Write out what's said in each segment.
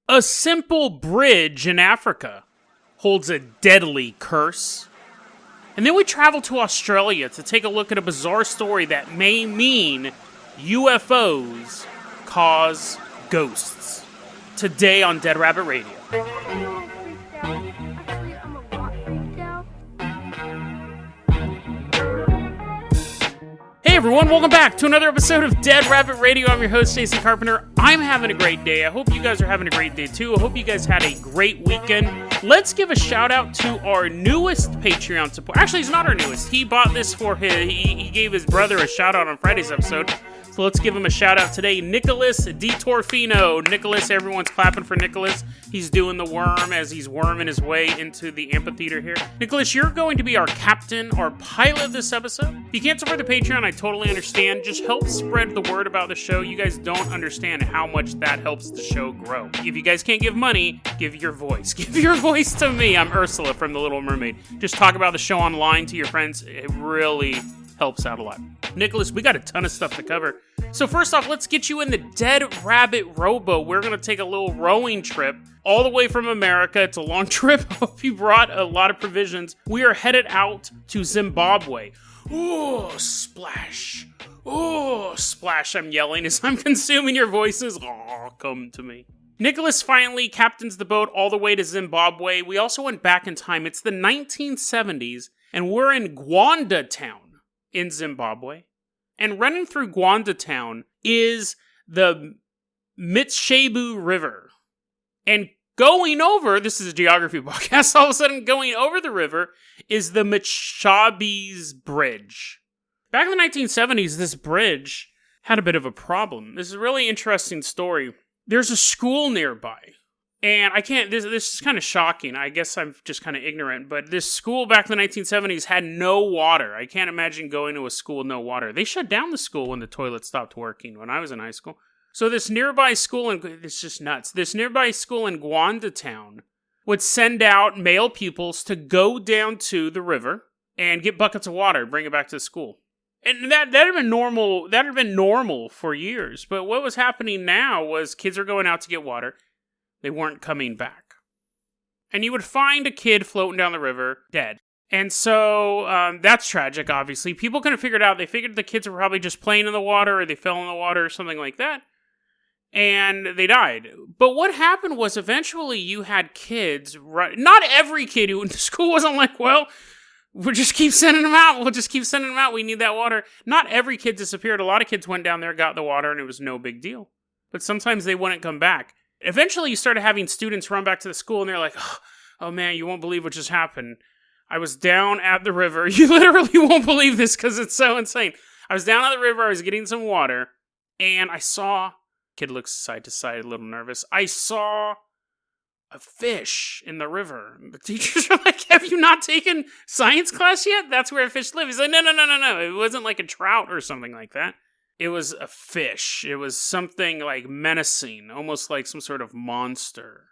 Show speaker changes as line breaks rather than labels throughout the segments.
A simple bridge in Africa holds a deadly curse. And then we travel to Australia to take a look at a bizarre story that may mean UFOs cause ghosts. Today on Dead Rabbit Radio. Hey everyone, welcome back to another episode of Dead Rabbit Radio. I'm your host, Stacey Carpenter. I'm having a great day. I hope you guys are having a great day too. I hope you guys had a great weekend. Let's give a shout out to our newest Patreon support. Actually, he's not our newest. He bought this for he gave his brother a shout out on Friday's episode. So let's give him a shout out today. Nicholas DiTorfino. Nicholas, everyone's clapping for Nicholas. He's doing the worm as he's worming his way into the amphitheater here. Nicholas, you're going to be our captain, our pilot this episode. If you can't support the Patreon, I totally understand. Just help spread the word about the show. You guys don't understand how much that helps the show grow. If you guys can't give money, give your voice. Give your voice to me. I'm Ursula from The Little Mermaid. Just talk about the show online to your friends. It really helps out a lot. Nicholas, we got a ton of stuff to cover. So first off, let's get you in the Dead Rabbit rowboat. We're going to take a little rowing trip all the way from America. It's a long trip. Hope you brought a lot of provisions. We are headed out to Zimbabwe. Ooh, splash. Ooh, splash, I'm yelling as I'm consuming your voices. Oh, come to me. Nicholas finally captains the boat all the way to Zimbabwe. We also went back in time. It's the 1970s, and we're in Gwanda town in Zimbabwe. And running through Gwanda town is the Mitshabu River. And going over, this is a geography podcast, all of a sudden going over the river is the Mitshabi's Bridge. Back in the 1970s, this bridge had a bit of a problem. This is a really interesting story. There's a school nearby. And I can't, this is kind of shocking. I guess I'm just kind of ignorant. But this school back in the 1970s had no water. I can't imagine going to a school with no water. They shut down the school when the toilet stopped working when I was in high school. So this nearby school, it's just nuts. This nearby school in Gwanda town would send out male pupils to go down to the river and get buckets of water, bring it back to the school. And that had been normal. That had been normal for years. But what was happening now was kids are going out to get water. They weren't coming back. And you would find a kid floating down the river, dead. And so that's tragic, obviously. People couldn't figure it out. They figured the kids were probably just playing in the water, or they fell in the water, or something like that. And they died. But what happened was eventually you had kids, not every kid who went to school wasn't like, well, we'll just keep sending them out. We'll just keep sending them out. We need that water. Not every kid disappeared. A lot of kids went down there, got the water, and it was no big deal. But sometimes they wouldn't come back. Eventually, you started having students run back to the school, and they're like, oh man, you won't believe what just happened. I was down at the river. You literally won't believe this because it's so insane. I was down at the river. I was getting some water, and I saw, kid looks side to side, a little nervous. I saw a fish in the river. The teachers are like, have you not taken science class yet? That's where fish live. He's like, no. It wasn't like a trout or something like that. It was a fish. It was something like menacing, almost like some sort of monster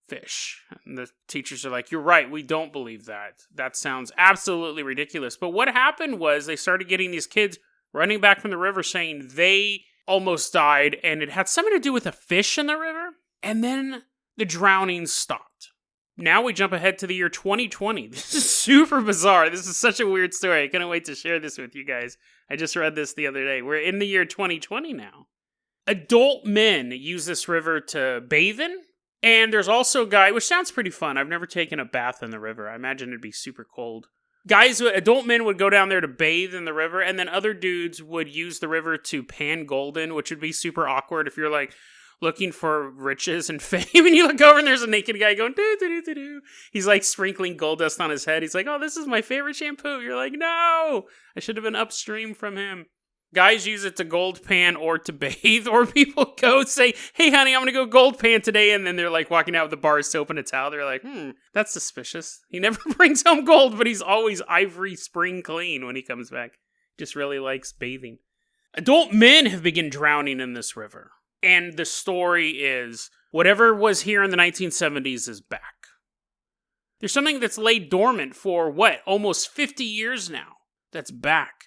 fish. And the teachers are like, you're right, we don't believe that. That sounds absolutely ridiculous. But what happened was they started getting these kids running back from the river saying they almost died, and it had something to do with a fish in the river. And then the drowning stopped. Now we jump ahead to the year 2020. This is super bizarre. This is such a weird story. I couldn't wait to share this with you guys. I just read this the other day. We're in the year 2020 now. Adult men use this river to bathe in. And there's also a guy, which sounds pretty fun. I've never taken a bath in the river. I imagine it'd be super cold. Adult men would go down there to bathe in the river. And then other dudes would use the river to pan gold in, which would be super awkward if you're like looking for riches and fame, and you look over and there's a naked guy going do. He's like sprinkling gold dust on his head. He's like, oh, this is my favorite shampoo. You're like, no, I should have been upstream from him. Guys use it to gold pan or to bathe, or people go say, hey honey, I'm gonna go gold pan today, and then they're like walking out with the bar of soap and a towel. They're like, that's suspicious. He never brings home gold, but he's always ivory spring clean when he comes back. Just really likes bathing. Adult men have begun drowning in this river. And the story is, whatever was here in the 1970s is back. There's something that's laid dormant for, almost 50 years now, that's back.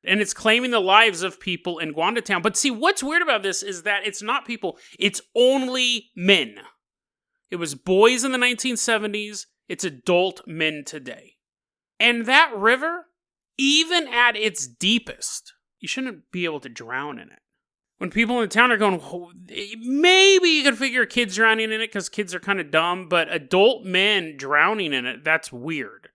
And it's claiming the lives of people in Gwanda town. But see, what's weird about this is that it's not people, it's only men. It was boys in the 1970s. It's adult men today. And that river, even at its deepest, you shouldn't be able to drown in it. When people in the town are going, oh, maybe you could figure kids drowning in it because kids are kind of dumb, but adult men drowning in it, that's weird.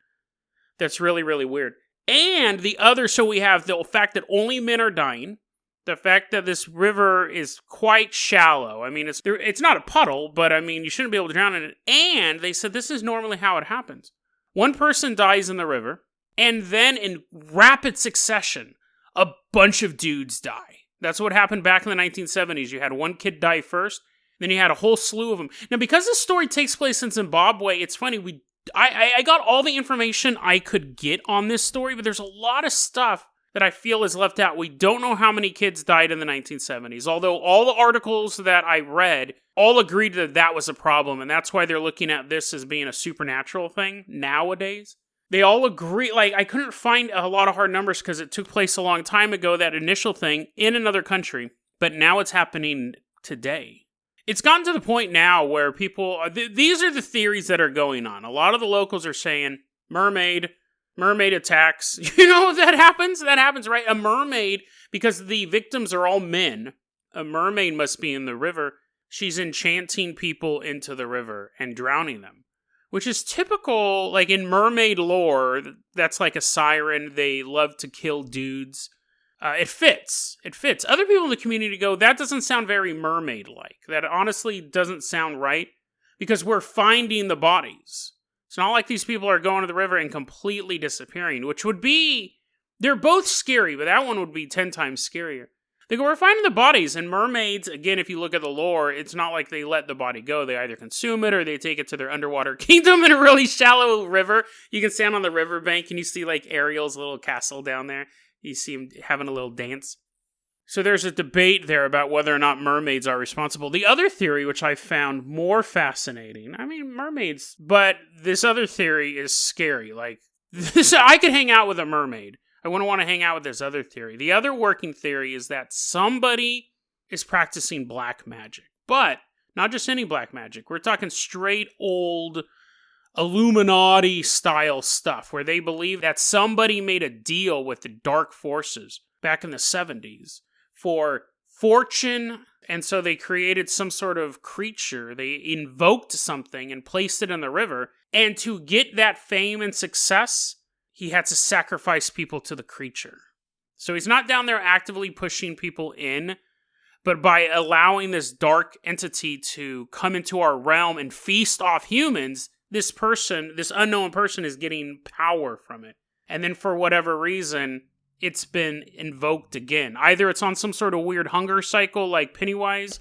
That's really, really weird. And so we have the fact that only men are dying, the fact that this river is quite shallow. I mean, it's not a puddle, but I mean, you shouldn't be able to drown in it. And they said this is normally how it happens. One person dies in the river, and then in rapid succession, a bunch of dudes die. That's what happened back in the 1970s. You had one kid die first, then you had a whole slew of them. Now, because this story takes place in Zimbabwe, it's funny, I got all the information I could get on this story, but there's a lot of stuff that I feel is left out. We don't know how many kids died in the 1970s, although all the articles that I read all agreed that that was a problem, and that's why they're looking at this as being a supernatural thing nowadays. They all agree, I couldn't find a lot of hard numbers because it took place a long time ago, that initial thing, in another country, but now it's happening today. It's gotten to the point now where people, these are the theories that are going on. A lot of the locals are saying, mermaid attacks. You know, that happens, right? A mermaid, because the victims are all men, a mermaid must be in the river. She's enchanting people into the river and drowning them. Which is typical, like in mermaid lore, that's like a siren, they love to kill dudes. It fits. Other people in the community go, that doesn't sound very mermaid-like. That honestly doesn't sound right, because we're finding the bodies. It's not like these people are going to the river and completely disappearing, which would be, they're both scary, but that one would be 10 times scarier. They go, we're finding the bodies, and mermaids, again, if you look at the lore, it's not like they let the body go. They either consume it, or they take it to their underwater kingdom in a really shallow river. You can stand on the riverbank, and you see, like, Ariel's little castle down there. You see him having a little dance. So there's a debate there about whether or not mermaids are responsible. The other theory, which I found more fascinating, I mean, mermaids, but this other theory is scary. Like, I could hang out with a mermaid. I wouldn't want to hang out with this other theory. The other working theory is that somebody is practicing black magic. But not just any black magic. We're talking straight old Illuminati-style stuff, where they believe that somebody made a deal with the dark forces back in the 70s for fortune, and so they created some sort of creature. They invoked something and placed it in the river, and to get that fame and success, he had to sacrifice people to the creature. So he's not down there actively pushing people in, but by allowing this dark entity to come into our realm and feast off humans, this unknown person is getting power from it. And then for whatever reason, it's been invoked again. Either it's on some sort of weird hunger cycle like Pennywise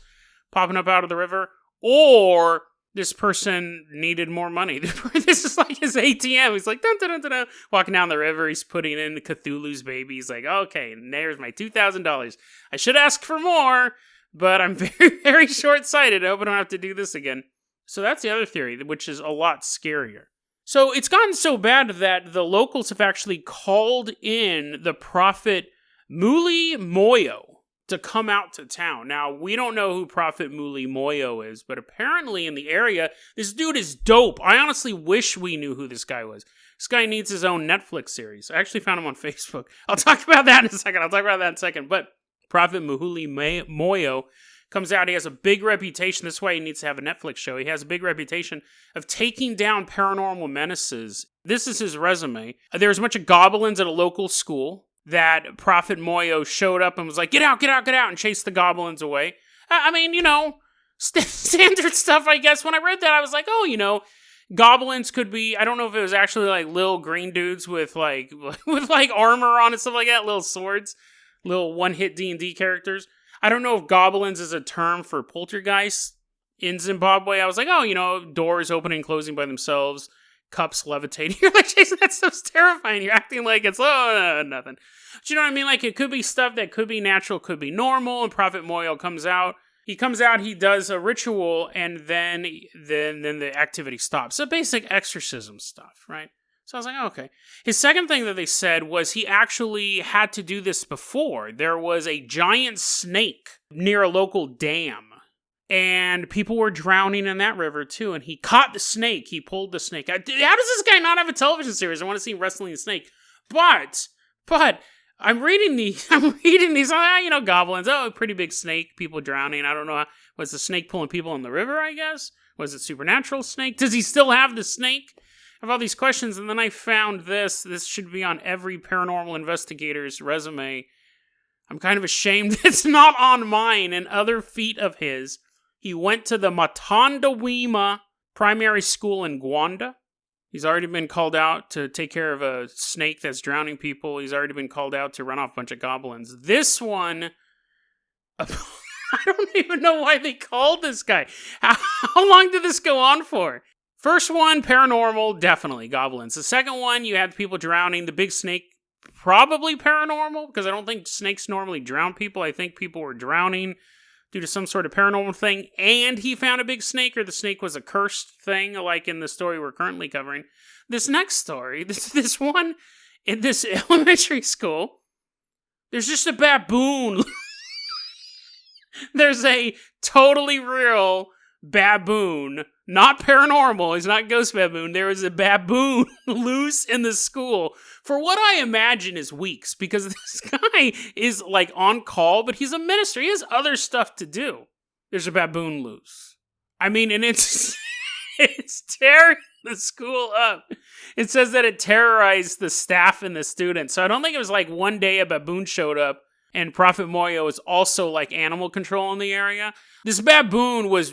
popping up out of the river, or this person needed more money. This is like his ATM. He's like, dun, dun, dun, dun, dun. Walking down the river, he's putting in Cthulhu's baby. He's like, okay, there's my $2,000. I should ask for more, but I'm very, very short-sighted. I hope I don't have to do this again. So that's the other theory, which is a lot scarier. So it's gotten so bad that the locals have actually called in the prophet Muli Moyo to come out to town. Now, we don't know who Prophet Muli Moyo is, but apparently in the area, this dude is dope. I honestly wish we knew who this guy was. This guy needs his own Netflix series. I actually found him on Facebook. I'll talk about that in a second. But Prophet Muli Moyo comes out. He has a big reputation. That's why he needs to have a Netflix show. He has a big reputation of taking down paranormal menaces. This is his resume. There's a bunch of goblins at a local school that Prophet Moyo showed up and was like, get out, and chased the goblins away. I mean, standard stuff, I guess. When I read that, I was like, oh, goblins could be, I don't know if it was actually like little green dudes with like armor on and stuff like that, little swords, little one-hit D&D characters. I don't know if goblins is a term for poltergeist in Zimbabwe. I was like, oh, doors opening and closing by themselves, cups levitating. You're like, Jason, that stuff's terrifying. You're acting like it's, nothing. But you know what I mean? Like, it could be stuff that could be natural, could be normal, and Prophet Moyo comes out. He comes out, he does a ritual, and then the activity stops. So basic exorcism stuff, right? So I was like, okay. His second thing that they said was he actually had to do this before. There was a giant snake near a local dam And people were drowning in that river too. And he caught the snake. He pulled the snake. How does this guy not have a television series? I want to see him wrestling the snake. But I'm reading these. Goblins. Oh, a pretty big snake. People drowning. I don't know. Was the snake pulling people in the river, I guess? Was it supernatural snake? Does he still have the snake? I have all these questions. And then I found this. This should be on every paranormal investigator's resume. I'm kind of ashamed it's not on mine. And other feat of his. He went to the Matandawima Primary School in Gwanda. He's already been called out to take care of a snake that's drowning people. He's already been called out to run off a bunch of goblins. This one, I don't even know why they called this guy. How long did this go on for? First one, paranormal, definitely goblins. The second one, you had people drowning. The big snake, probably paranormal, because I don't think snakes normally drown people. I think people were drowning due to some sort of paranormal thing, and he found a big snake, or the snake was a cursed thing, like in the story we're currently covering. This next story, this one, in this elementary school, there's just a baboon. There's a totally real baboon, not paranormal, he's not ghost baboon, there is a baboon loose in the school for what I imagine is weeks, because this guy is like on call, but he's a minister, he has other stuff to do. There's a baboon loose. I mean, and it's tearing the school up. It says that it terrorized the staff and the students, so I don't think it was like one day a baboon showed up and Prophet Moyo is also like animal control in the area. This baboon was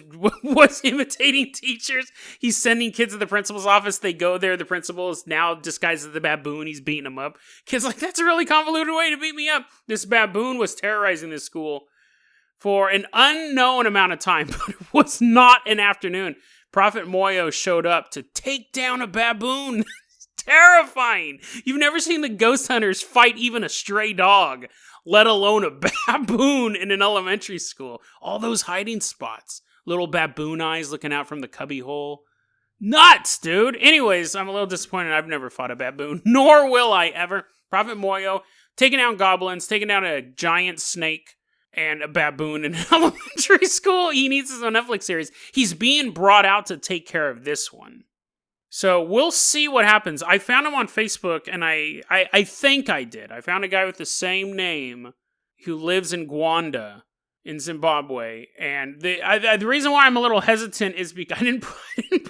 imitating teachers. He's sending kids to the principal's office. They go there. The principal is now disguised as the baboon. He's beating them up. Kids like, that's a really convoluted way to beat me up. This baboon was terrorizing this school for an unknown amount of time, but it was not an afternoon. Prophet Moyo showed up to take down a baboon. It's terrifying. You've never seen the ghost hunters fight even a stray dog, let alone a baboon in an elementary school. All those hiding spots. Little baboon eyes looking out from the cubby hole. Nuts, dude. Anyways, I'm a little disappointed. I've never fought a baboon, nor will I ever. Prophet Moyo taking down goblins, taking down a giant snake and a baboon in elementary school. He needs his own Netflix series. He's being brought out to take care of this one. So we'll see what happens. I found him on Facebook, and I think I did. I found a guy with the same name who lives in Gwanda in Zimbabwe. And the reason why I'm a little hesitant is because I didn't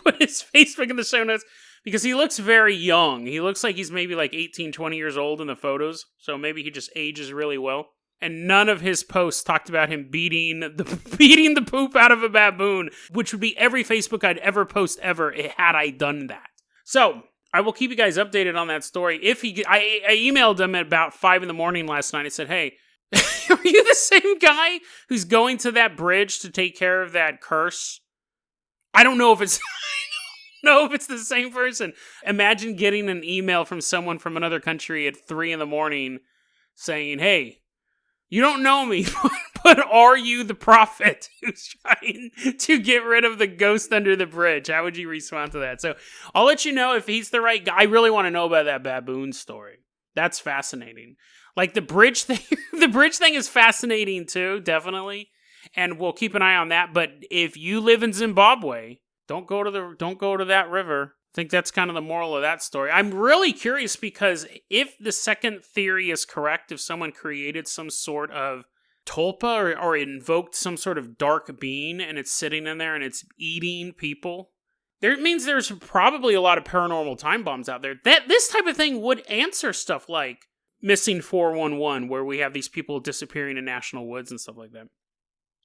put his Facebook in the show notes because he looks very young. He looks like he's maybe like 18, 20 years old in the photos. So maybe he just ages really well. And none of his posts talked about him beating the poop out of a baboon, which would be every Facebook I'd ever post ever had I done that. So I will keep you guys updated on that story. I emailed him at about 5 a.m. last night. I said, "Hey, are you the same guy who's going to that bridge to take care of that curse?" I don't know if it's the same person. Imagine getting an email from someone from another country at 3 a.m. saying, "Hey, you don't know me, but are you the prophet who's trying to get rid of the ghost under the bridge?" How would you respond to that? So I'll let you know if he's the right guy. I really want to know about that baboon story. That's fascinating. Like the bridge thing, the bridge thing is fascinating too, definitely. And we'll keep an eye on that. But if you live in Zimbabwe, don't go to that river. I think that's kind of the moral of that story. I'm really curious because if the second theory is correct, if someone created some sort of tulpa or invoked some sort of dark being and it's sitting in there and it's eating people, it means there's probably a lot of paranormal time bombs out there. This type of thing would answer stuff like Missing 411, where we have these people disappearing in national woods and stuff like that.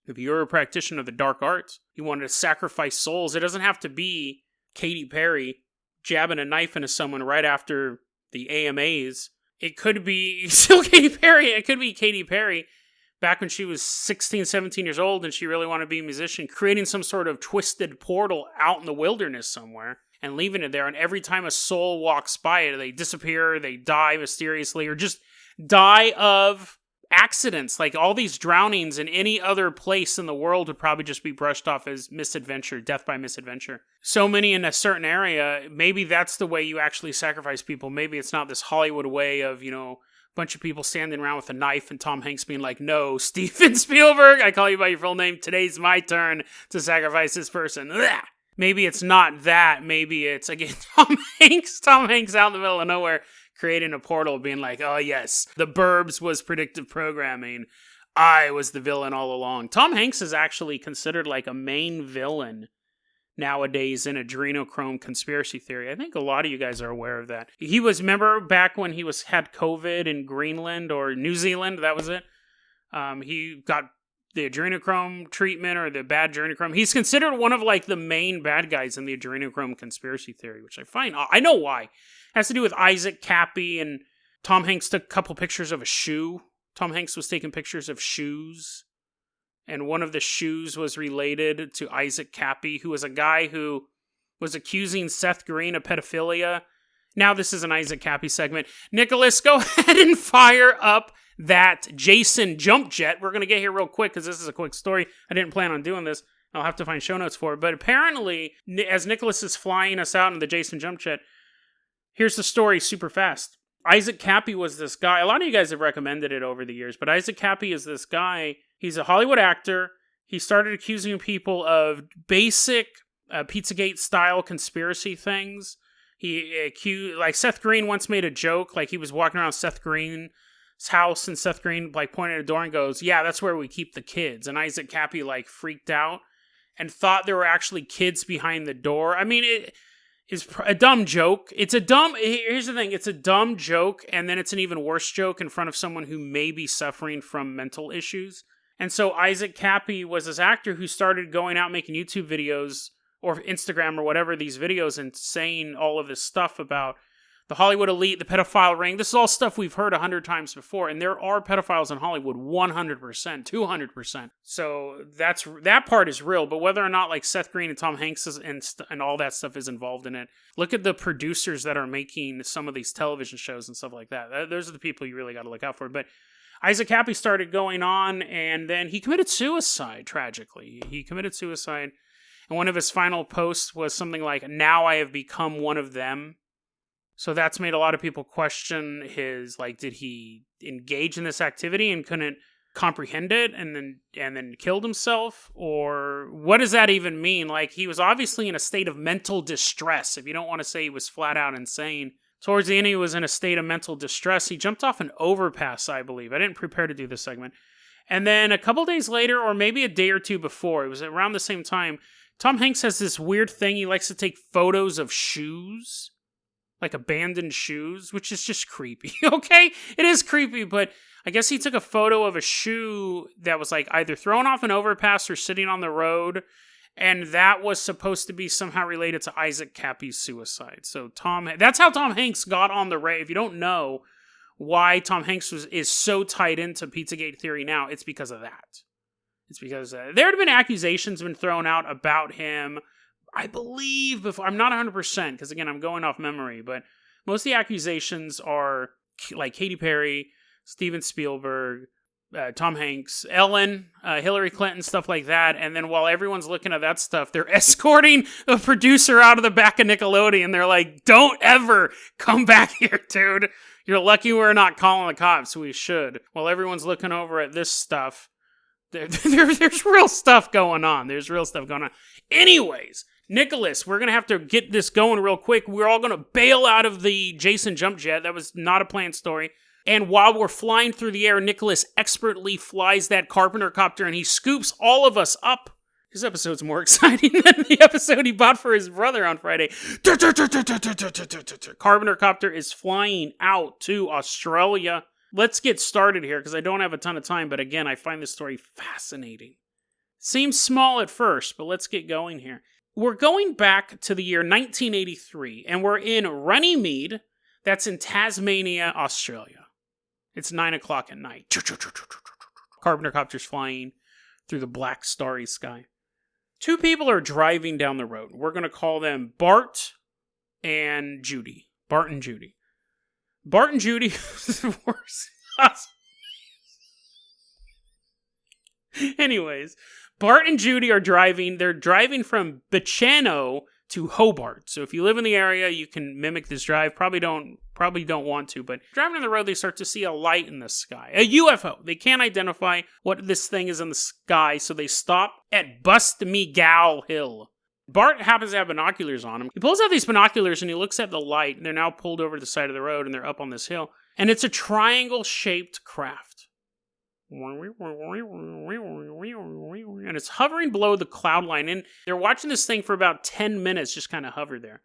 If you're a practitioner of the dark arts, you wanted to sacrifice souls, it doesn't have to be Katy Perry jabbing a knife into someone right after the AMAs. It could be still Katy Perry. It could be Katy Perry back when she was 16, 17 years old and she really wanted to be a musician, creating some sort of twisted portal out in the wilderness somewhere and leaving it there. And every time a soul walks by it, they disappear, they die mysteriously, or just die of accidents. Like all these drownings in any other place in the world would probably just be brushed off as misadventure, death by misadventure. So many in a certain area, maybe that's the way you actually sacrifice people. Maybe it's not this Hollywood way of, bunch of people standing around with a knife and Tom Hanks being like, no, Steven Spielberg, I call you by your full name. Today's my turn to sacrifice this person. Ugh. Maybe it's not that. Maybe it's, again, Tom Hanks out in the middle of nowhere creating a portal being like, oh yes, the Burbs was predictive programming. I was the villain all along. Tom Hanks is actually considered like a main villain nowadays in adrenochrome conspiracy theory. I think a lot of you guys are aware of that. He was, remember back when he had COVID in Greenland or New Zealand, that was it? He got the adrenochrome treatment or the bad adrenochrome. He's considered one of like the main bad guys in the adrenochrome conspiracy theory, which I find, I know why. It has to do with Isaac Cappy, and Tom Hanks took a couple pictures of a shoe. Tom Hanks was taking pictures of shoes, and one of the shoes was related to Isaac Cappy, who was a guy who was accusing Seth Green of pedophilia. Now this is an Isaac Cappy segment. Nicholas, go ahead and fire up that Jason jump jet. We're going to get here real quick because this is a quick story. I didn't plan on doing this. I'll have to find show notes for it. But apparently, as Nicholas is flying us out in the Jason jump jet, here's the story super fast. Isaac Cappy was this guy. A lot of you guys have recommended it over the years, but Isaac Cappy is this guy. He's a Hollywood actor. He started accusing people of basic Pizzagate-style conspiracy things. He accused, like Seth Green once made a joke, like he was walking around Seth Green's house, and Seth Green like pointed at a door and goes, "Yeah, that's where we keep the kids." And Isaac Cappy like freaked out and thought there were actually kids behind the door. I mean, it is a dumb joke. Here's the thing, it's a dumb joke, and then it's an even worse joke in front of someone who may be suffering from mental issues. And so Isaac Cappy was this actor who started going out making YouTube videos or Instagram or whatever, these videos, and saying all of this stuff about the Hollywood elite, the pedophile ring. This is all stuff we've heard 100 times before, and there are pedophiles in Hollywood 100%, 200%. So that part is real, but whether or not like Seth Green and Tom Hanks and all that stuff is involved in it, look at the producers that are making some of these television shows and stuff like that. Those are the people you really got to look out for. But Isaac Cappy started going on, and then he committed suicide, tragically. He committed suicide, and one of his final posts was something like, "Now I have become one of them." So that's made a lot of people question his, like, did he engage in this activity and couldn't comprehend it and then killed himself? Or what does that even mean? Like, he was obviously in a state of mental distress. If you don't want to say he was flat out insane. Towards the end, he was in a state of mental distress. He jumped off an overpass, I believe. I didn't prepare to do this segment. And then a couple days later, or maybe a day or two before, it was around the same time, Tom Hanks has this weird thing. He likes to take photos of shoes. Like abandoned shoes, which is just creepy, okay? It is creepy, but I guess he took a photo of a shoe that was like either thrown off an overpass or sitting on the road, and that was supposed to be somehow related to Isaac Cappy's suicide. So that's how Tom Hanks got on the radar. If you don't know why Tom Hanks is so tied into Pizzagate theory now, it's because of that. It's because there had been accusations been thrown out about him, I believe, before. I'm not 100%, because again, I'm going off memory, but most of the accusations are like Katy Perry, Steven Spielberg, Tom Hanks, Ellen, Hillary Clinton, stuff like that. And then while everyone's looking at that stuff, they're escorting a producer out of the back of Nickelodeon. They're like, "Don't ever come back here, dude. You're lucky we're not calling the cops. We should." While everyone's looking over at this stuff, there's real stuff going on. There's real stuff going on. Anyways, Nicholas, we're going to have to get this going real quick. We're all going to bail out of the Jason jump jet. That was not a planned story. And while we're flying through the air, Nicholas expertly flies that Carpenter copter, and he scoops all of us up. This episode's more exciting than the episode he bought for his brother on Friday. Carpenter copter is flying out to Australia. Let's get started here, because I don't have a ton of time, but again, I find this story fascinating. Seems small at first, but let's get going here. We're going back to the year 1983, and we're in Runnymede. That's in Tasmania, Australia. It's 9 o'clock at night. Carpenter copters flying through the black starry sky. Two people are driving down the road. We're going to call them Bart and Judy. Bart and Judy. Bart and Judy is the worst. Anyways, Bart and Judy are driving. They're driving from Bechano to Hobart. So if you live in the area, you can mimic this drive. Probably don't probably don't want to, but driving on the road, they start to see a light in the sky. A UFO. They can't identify what this thing is in the sky, so they stop at Bust Me Gal Hill. Bart happens to have binoculars on him. He pulls out these binoculars and he looks at the light, and they're now pulled over to the side of the road, and they're up on this hill. And it's a triangle-shaped craft. And it's hovering below the cloud line, and they're watching this thing for about 10 minutes, just kind of hover there.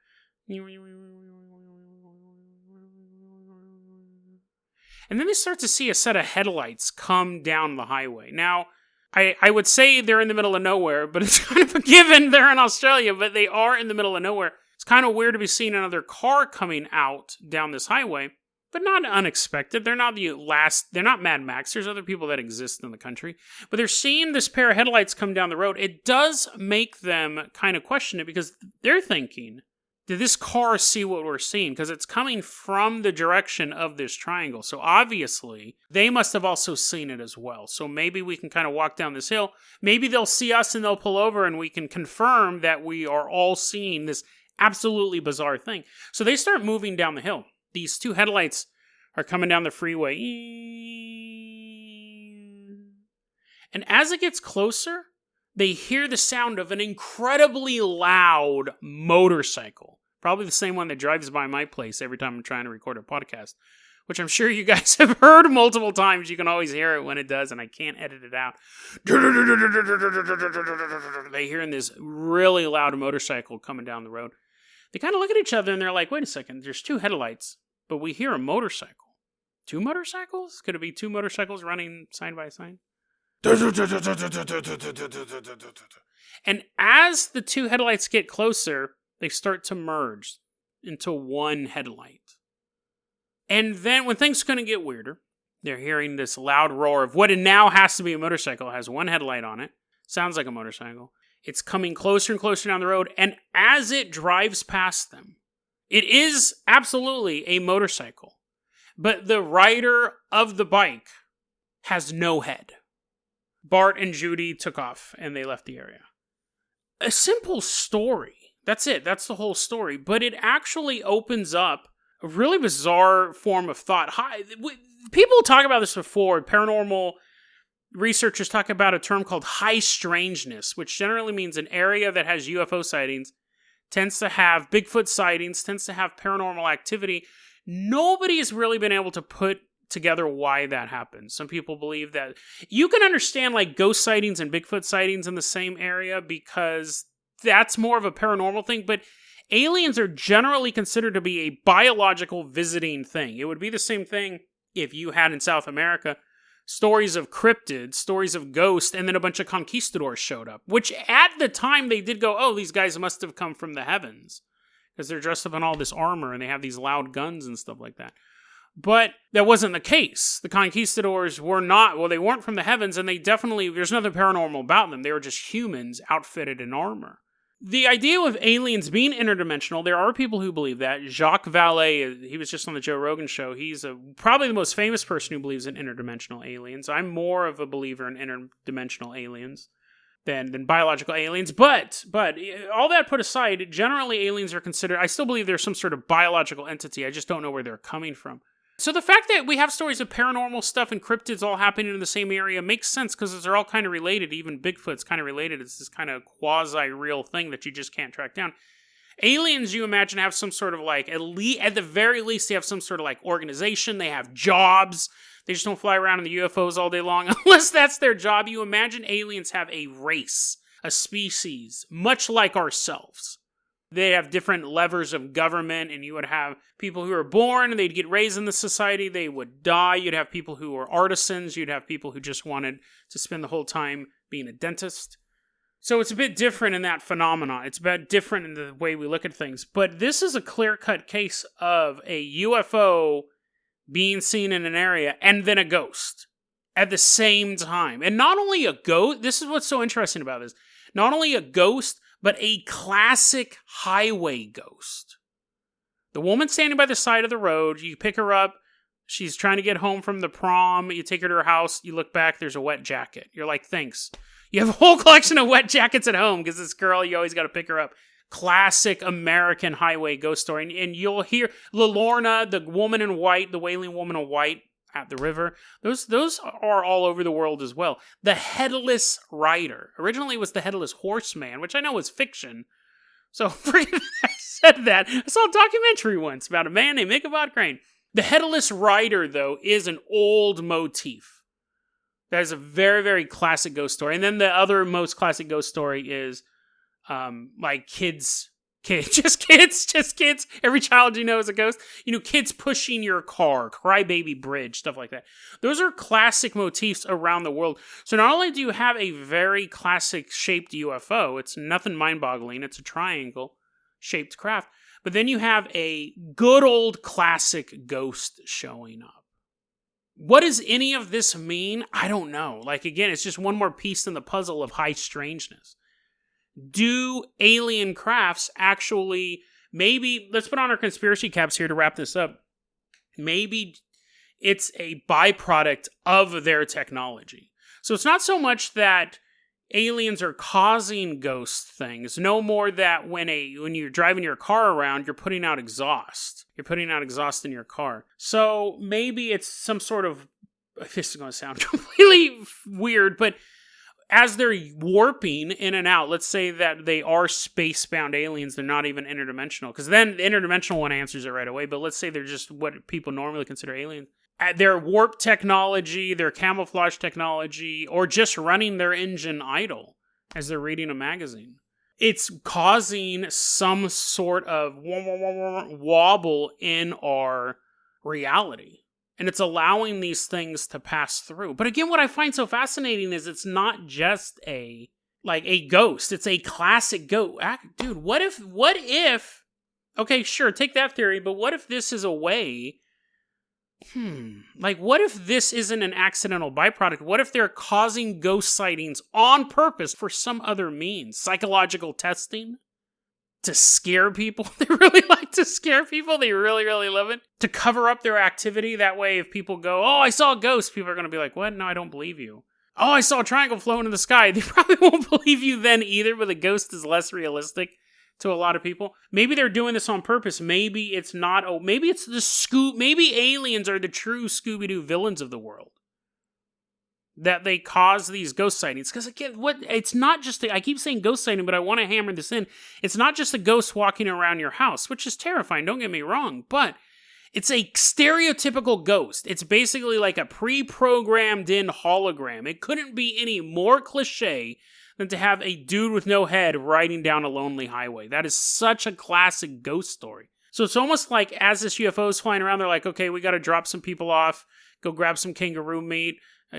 And then they start to see a set of headlights come down the highway. Now, I would say they're in the middle of nowhere, but it's kind of a given they're in Australia, but they are in the middle of nowhere. It's kind of weird to be seeing another car coming out down this highway, but not unexpected. They're not they're not Mad Max. There's other people that exist in the country, but they're seeing this pair of headlights come down the road. It does make them kind of question it, because they're thinking, did this car see what we're seeing? Because it's coming from the direction of this triangle. So obviously, they must have also seen it as well. So maybe we can kind of walk down this hill. Maybe they'll see us and they'll pull over and we can confirm that we are all seeing this absolutely bizarre thing. So they start moving down the hill. These two headlights are coming down the freeway. And as it gets closer, they hear the sound of an incredibly loud motorcycle. Probably the same one that drives by my place every time I'm trying to record a podcast, which I'm sure you guys have heard multiple times. You can always hear it when it does, and I can't edit it out. They hearing this really loud motorcycle coming down the road. They kind of look at each other, and they're like, wait a second, there's two headlights, but we hear a motorcycle. Two motorcycles? Could it be two motorcycles running side by side? And as the two headlights get closer, they start to merge into one headlight. And then when things are going to get weirder, they're hearing this loud roar of what it now has to be a motorcycle. It has one headlight on it. Sounds like a motorcycle. It's coming closer and closer down the road. And as it drives past them, it is absolutely a motorcycle. But the rider of the bike has no head. Bart and Judy took off and they left the area. A simple story. That's it. That's the whole story. But it actually opens up a really bizarre form of thought. People talk about this before. Paranormal researchers talk about a term called high strangeness, which generally means an area that has UFO sightings, tends to have Bigfoot sightings, tends to have paranormal activity. Nobody has really been able to put together why that happens. Some people believe that you can understand like ghost sightings and Bigfoot sightings in the same area because that's more of a paranormal thing, but aliens are generally considered to be a biological visiting thing. It would be the same thing if you had in South America stories of cryptids, stories of ghosts, and then a bunch of conquistadors showed up, which at the time they did go, oh, these guys must have come from the heavens because they're dressed up in all this armor and they have these loud guns and stuff like that. But that wasn't the case. The conquistadors were not, well, they weren't from the heavens, and they definitely, there's nothing paranormal about them. They were just humans outfitted in armor. The idea of aliens being interdimensional, there are people who believe that. Jacques Vallée, he was just on the Joe Rogan show. He's probably the most famous person who believes in interdimensional aliens. I'm more of a believer in interdimensional aliens than biological aliens. But all that put aside, generally aliens are considered, I still believe there's some sort of biological entity. I just don't know where they're coming from. So the fact that we have stories of paranormal stuff and cryptids all happening in the same area makes sense because they're all kind of related. Even Bigfoot's kind of related. It's this kind of quasi-real thing that you just can't track down. Aliens, you imagine, have some sort of like, at the very least, they have some sort of like organization. They have jobs. They just don't fly around in the UFOs all day long unless that's their job. You imagine aliens have a race, a species, much like ourselves. They have different levers of government, and you would have people who are born, and they'd get raised in the society, they would die. You'd have people who were artisans. You'd have people who just wanted to spend the whole time being a dentist. So it's a bit different in that phenomenon. It's a bit different in the way we look at things. But this is a clear-cut case of a UFO being seen in an area, and then a ghost at the same time. And not only a ghost, this is what's so interesting about this, not only a ghost, but a classic highway ghost. The woman standing by the side of the road, you pick her up, she's trying to get home from the prom, you take her to her house, you look back, there's a wet jacket. You're like, thanks. You have a whole collection of wet jackets at home because this girl, you always got to pick her up. classic American highway ghost story. And you'll hear Lorna, the woman in white, the wailing woman in white at the river. Those are all over the world as well. The headless rider. Originally it was the headless horseman, which I know is fiction. So forget I said that. I saw a documentary once about a man named Ichabod Crane. The headless rider, though, is an old motif. That is a very, very classic ghost story. And then the other most classic ghost story is like kids. Every child you know is a ghost. Kids pushing your car, Crybaby Bridge, stuff like that. Those are classic motifs around the world. So not only do you have a very classic shaped UFO, it's nothing mind-boggling, it's a triangle-shaped craft, but then you have a good old classic ghost showing up. What does any of this mean? I don't know. Like, again, it's just one more piece in the puzzle of high strangeness. Do alien crafts actually, maybe, let's put on our conspiracy caps here to wrap this up. Maybe it's a byproduct of their technology. So it's not so much that aliens are causing ghost things, no more that when you're driving your car around, you're putting out exhaust. You're putting out exhaust in your car. So maybe it's some sort of, this is going to sound completely weird, but as they're warping in and out, let's say that they are space-bound aliens, they're not even interdimensional, because then the interdimensional one answers it right away, but let's say they're just what people normally consider aliens. Their warp technology, their camouflage technology, or just running their engine idle as they're reading a magazine. It's causing some sort of wobble in our reality. And it's allowing these things to pass through. But again, what I find so fascinating is it's not just a ghost. It's a classic ghost. Dude, what if, okay, sure, take that theory, but what if this is a way, what if this isn't an accidental byproduct? What if they're causing ghost sightings on purpose for some other means? Psychological testing? To scare people. They really like to scare people. They really, really love it. To cover up their activity. That way, if people go, oh, I saw a ghost, people are going to be like, what? No, I don't believe you. Oh, I saw a triangle floating in the sky. They probably won't believe you then either, but the ghost is less realistic to a lot of people. Maybe they're doing this on purpose. Maybe it's not. Oh, maybe it's maybe aliens are the true Scooby-Doo villains of the world. That they cause these ghost sightings. Because again, it's not just, I keep saying ghost sighting, but I want to hammer this in. It's not just a ghost walking around your house, which is terrifying, don't get me wrong, but it's a stereotypical ghost. It's basically like a pre-programmed in hologram. It couldn't be any more cliche than to have a dude with no head riding down a lonely highway. That is such a classic ghost story. So it's almost like as this UFO is flying around, they're like, okay, we got to drop some people off, go grab some kangaroo meat,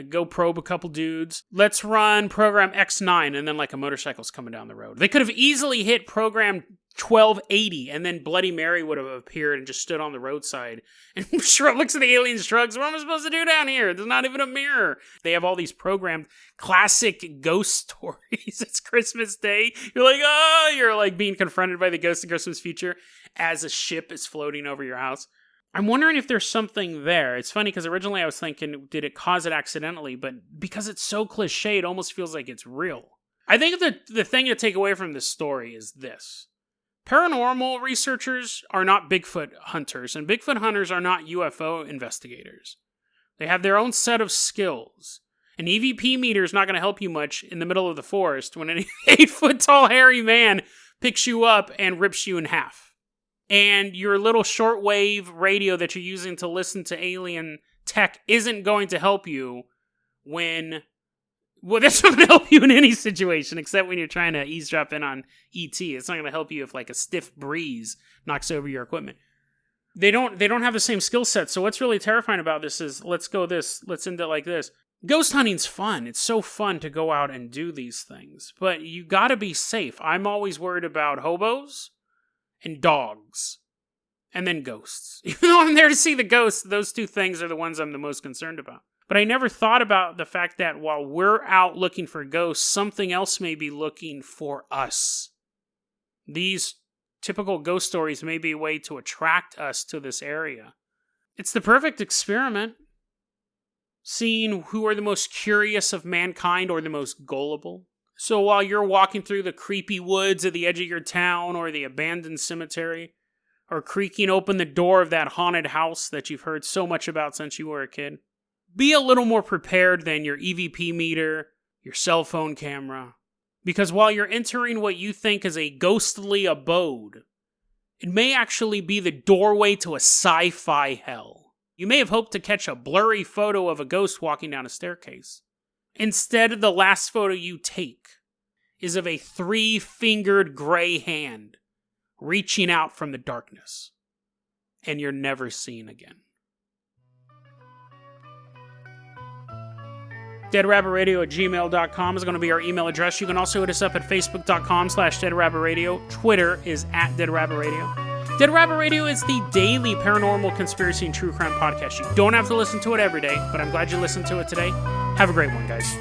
go probe a couple dudes. Let's run program X9, and then like a motorcycle's coming down the road. They could have easily hit program 1280, and then Bloody Mary would have appeared and just stood on the roadside. And looks at the alien, shrugs, what am I supposed to do down here? There's not even a mirror. They have all these programmed classic ghost stories. It's Christmas Day. You're like being confronted by the ghost of Christmas future as a ship is floating over your house. I'm wondering if there's something there. It's funny because originally I was thinking, did it cause it accidentally? But because it's so cliche, it almost feels like it's real. I think the thing to take away from this story is this. Paranormal researchers are not Bigfoot hunters, and Bigfoot hunters are not UFO investigators. They have their own set of skills. An EVP meter is not going to help you much in the middle of the forest when an 8-foot-tall hairy man picks you up and rips you in half. And your little shortwave radio that you're using to listen to alien tech isn't going to help you that's not going to help you in any situation except when you're trying to eavesdrop in on ET. It's not going to help you if like a stiff breeze knocks over your equipment. They don't have the same skill set. So what's really terrifying about this is let's end it like this. Ghost hunting's fun. It's so fun to go out and do these things, but you got to be safe. I'm always worried about hobos and dogs, and then ghosts. Even though I'm there to see the ghosts, those two things are the ones I'm the most concerned about. But I never thought about the fact that while we're out looking for ghosts, something else may be looking for us. These typical ghost stories may be a way to attract us to this area. It's the perfect experiment. Seeing who are the most curious of mankind or the most gullible. So while you're walking through the creepy woods at the edge of your town or the abandoned cemetery, or creaking open the door of that haunted house that you've heard so much about since you were a kid, be a little more prepared than your EVP meter, your cell phone camera. Because while you're entering what you think is a ghostly abode, it may actually be the doorway to a sci-fi hell. You may have hoped to catch a blurry photo of a ghost walking down a staircase. Instead, the last photo you take is of a 3-fingered gray hand reaching out from the darkness, and you're never seen again. deadrabbitradio@gmail.com is going to be our email address. You can also hit us up at facebook.com/deadrabbitradio. Twitter is @deadrabbitradio. Dead Rabbit Radio is the daily paranormal conspiracy and true crime podcast. You don't have to listen to it every day, but I'm glad you listened to it today. Have a great one, guys.